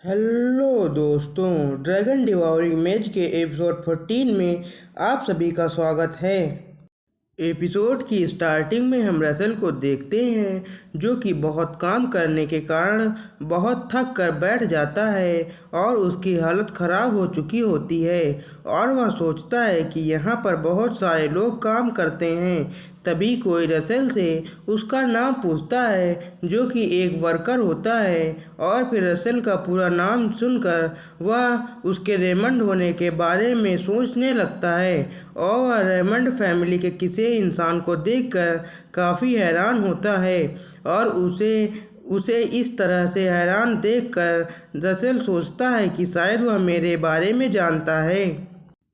Hello दोस्तों, dragon डिवॉरिंग मेज के एपिसोड 14 में आप सभी का स्वागत है। एपिसोड की स्टार्टिंग में हम रसेल को देखते हैं जो कि बहुत काम करने के कारण बहुत थक कर बैठ जाता है और उसकी हालत ख़राब हो चुकी होती है और वह सोचता है कि यहाँ पर बहुत सारे लोग काम करते हैं। तभी कोई रसेल से उसका नाम पूछता है जो कि एक वर्कर होता है और फिर रसेल का पूरा नाम सुनकर वह उसके रेमंड होने के बारे में सोचने लगता है और वह रेमंड फैमिली के किसी इंसान को देखकर काफ़ी हैरान होता है और उसे इस तरह से हैरान देखकर रसेल सोचता है कि शायद वह मेरे बारे में जानता है।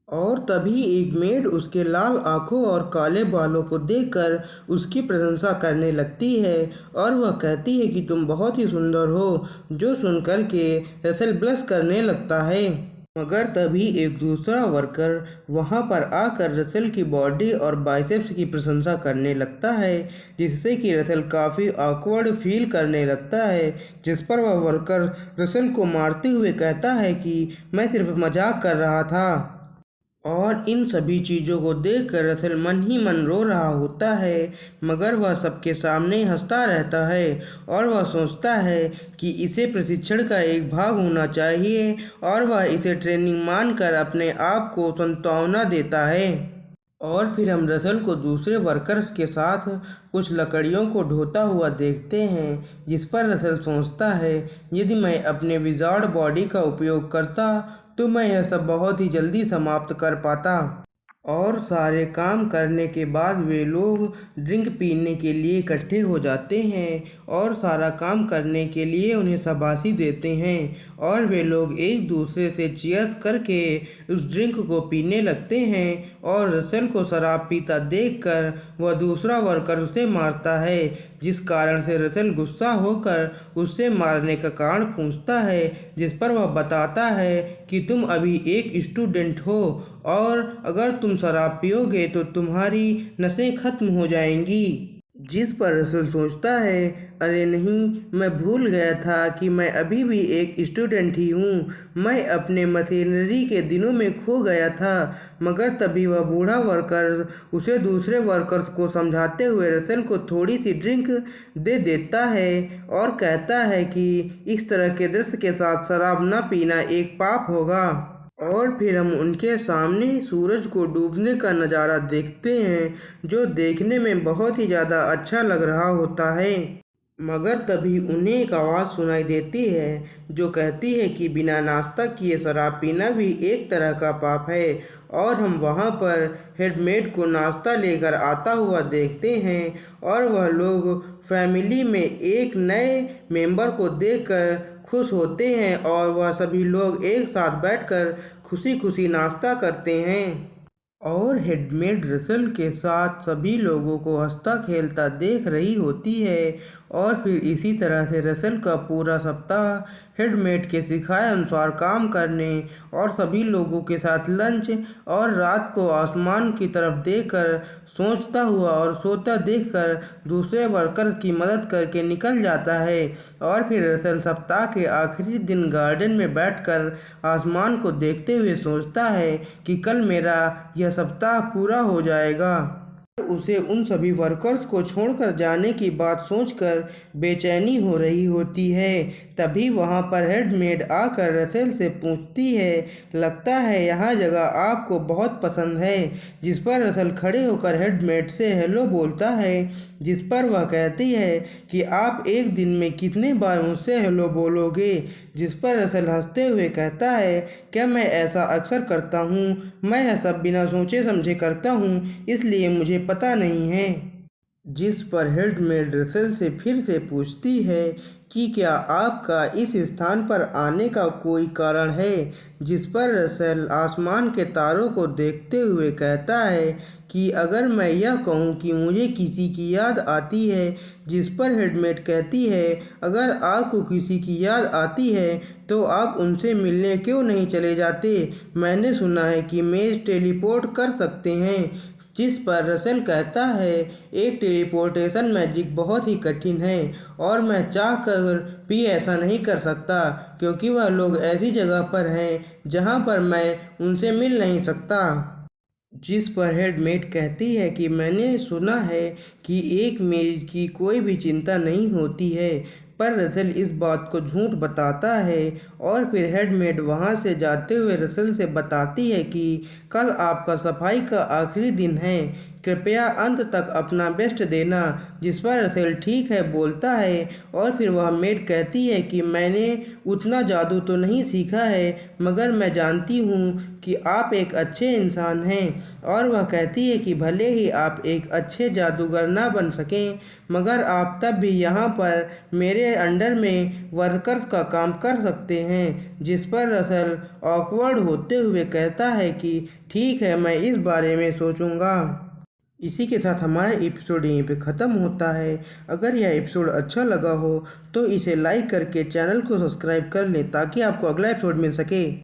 और तभी एक मेड उसके लाल आंखों और काले बालों को देखकर उसकी प्रशंसा करने लगती है और वह कहती है कि तुम बहुत ही सुंदर हो, जो सुनकर के रसेल ब्लश करने लगता है। मगर तभी एक दूसरा वर्कर वहां पर आकर रसेल की बॉडी और बाइसेप्स की प्रशंसा करने लगता है, जिससे कि रसेल काफ़ी ऑकवर्ड फील करने लगता है। जिस पर वह वर्कर रसेल को मारते हुए कहता है कि मैं सिर्फ मजाक कर रहा था। और इन सभी चीज़ों को देखकर रसेल मन ही मन रो रहा होता है, मगर वह सबके सामने हंसता रहता है और वह सोचता है कि इसे प्रशिक्षण का एक भाग होना चाहिए और वह इसे ट्रेनिंग मानकर अपने आप को सांत्वना देता है। और फिर हम रसेल को दूसरे वर्कर्स के साथ कुछ लकड़ियों को ढोता हुआ देखते हैं, जिस पर रसेल सोचता है यदि मैं अपने विजार्ड बॉडी का उपयोग करता तो मैं यह सब बहुत ही जल्दी समाप्त कर पाता। और सारे काम करने के बाद वे लोग ड्रिंक पीने के लिए इकट्ठे हो जाते हैं और सारा काम करने के लिए उन्हें शाबाशी देते हैं और वे लोग एक दूसरे से चीयर्स करके उस ड्रिंक को पीने लगते हैं। और रसेल को शराब पीता देखकर वह दूसरा वर्कर उसे मारता है, जिस कारण से रसेल गुस्सा होकर उससे मारने का कारण पूछता है, जिस पर वह बताता है कि तुम अभी एक स्टूडेंट हो और अगर तुम शराब पियोगे तो तुम्हारी नसें खत्म हो जाएंगी। जिस पर रसेल सोचता है, अरे नहीं, मैं भूल गया था कि मैं अभी भी एक स्टूडेंट ही हूँ, मैं अपने मशीनरी के दिनों में खो गया था। मगर तभी वह बूढ़ा वर्कर उसे दूसरे वर्कर्स को समझाते हुए रसेल को थोड़ी सी ड्रिंक दे देता है और कहता है कि इस तरह के दृश्य के साथ शराब न पीना एक पाप होगा। और फिर हम उनके सामने सूरज को डूबने का नज़ारा देखते हैं, जो देखने में बहुत ही ज़्यादा अच्छा लग रहा होता है। मगर तभी उन्हें एक आवाज़ सुनाई देती है जो कहती है कि बिना नाश्ता किए शराब पीना भी एक तरह का पाप है। और हम वहाँ पर हेडमेड को नाश्ता लेकर आता हुआ देखते हैं और वह लोग फैमिली में एक नए मेंबर को देखकर खुश होते हैं और वह सभी लोग एक साथ बैठकर खुशी खुशी नाश्ता करते हैं। और हेडमेड रसेल के साथ सभी लोगों को हंसता खेलता देख रही होती है और फिर इसी तरह से रसेल का पूरा सप्ताह हेडमेड के सिखाए अनुसार काम करने और सभी लोगों के साथ लंच और रात को आसमान की तरफ देखकर सोचता हुआ और सोता देखकर दूसरे वर्कर्स की मदद करके निकल जाता है। और फिर रसेल सप्ताह के आखिरी दिन गार्डन में बैठकर आसमान को देखते हुए सोचता है कि कल मेरा यह सप्ताह पूरा हो जाएगा। उसे उन सभी वर्कर्स को छोड़कर जाने की बात सोचकर बेचैनी हो रही होती है। तभी वहां पर हेडमेड आकर रसेल से पूछती है, लगता है यह जगह आपको बहुत पसंद है। जिस पर रसेल खड़े होकर हेडमेड से हेलो बोलता है, जिस पर वह कहती है कि आप एक दिन में कितने बार मुझसे हेलो बोलोगे। जिस पर रसेल हंसते हुए कहता है, क्या मैं ऐसा अक्सर करता हूँ? मैं यह सब बिना सोचे समझे करता हूँ, इसलिए मुझे पता नहीं है। जिस पर हेडमेड रसेल से फिर से पूछती है कि क्या आपका इस स्थान पर आने का कोई कारण है। जिस पर रसेल आसमान के तारों को देखते हुए कहता है कि अगर मैं यह कहूँ कि मुझे किसी की याद आती है। जिस पर हेडमेड कहती है, अगर आपको किसी की याद आती है तो आप उनसे मिलने क्यों नहीं चले जाते। मैंने सुना है कि मेज टेलीपोर्ट कर सकते हैं। जिस पर रसेल कहता है एक टेलीपोर्टेशन मैजिक बहुत ही कठिन है और मैं चाह कर भी ऐसा नहीं कर सकता क्योंकि वह लोग ऐसी जगह पर हैं जहां पर मैं उनसे मिल नहीं सकता। जिस पर हेडमेट कहती है कि मैंने सुना है कि एक मेज की कोई भी चिंता नहीं होती है, पर रसेल इस बात को झूठ बताता है और फिर हेडमेट वहां से जाते हुए रसेल से बताती है कि कल आपका सफाई का आखिरी दिन है, कृपया अंत तक अपना बेस्ट देना। जिस पर रसेल ठीक है बोलता है और फिर वह मेड कहती है कि मैंने उतना जादू तो नहीं सीखा है मगर मैं जानती हूँ कि आप एक अच्छे इंसान हैं और वह कहती है कि भले ही आप एक अच्छे जादूगर ना बन सकें मगर आप तब भी यहाँ पर मेरे अंडर में वर्कर्स का काम कर सकते हैं। जिस पर रसेल ऑकवर्ड होते हुए कहता है कि ठीक है, मैं इस बारे में सोचूंगा। इसी के साथ हमारा एपिसोड यहीं पे ख़त्म होता है। अगर यह एपिसोड अच्छा लगा हो तो इसे लाइक करके चैनल को सब्सक्राइब कर लें ताकि आपको अगला एपिसोड मिल सके।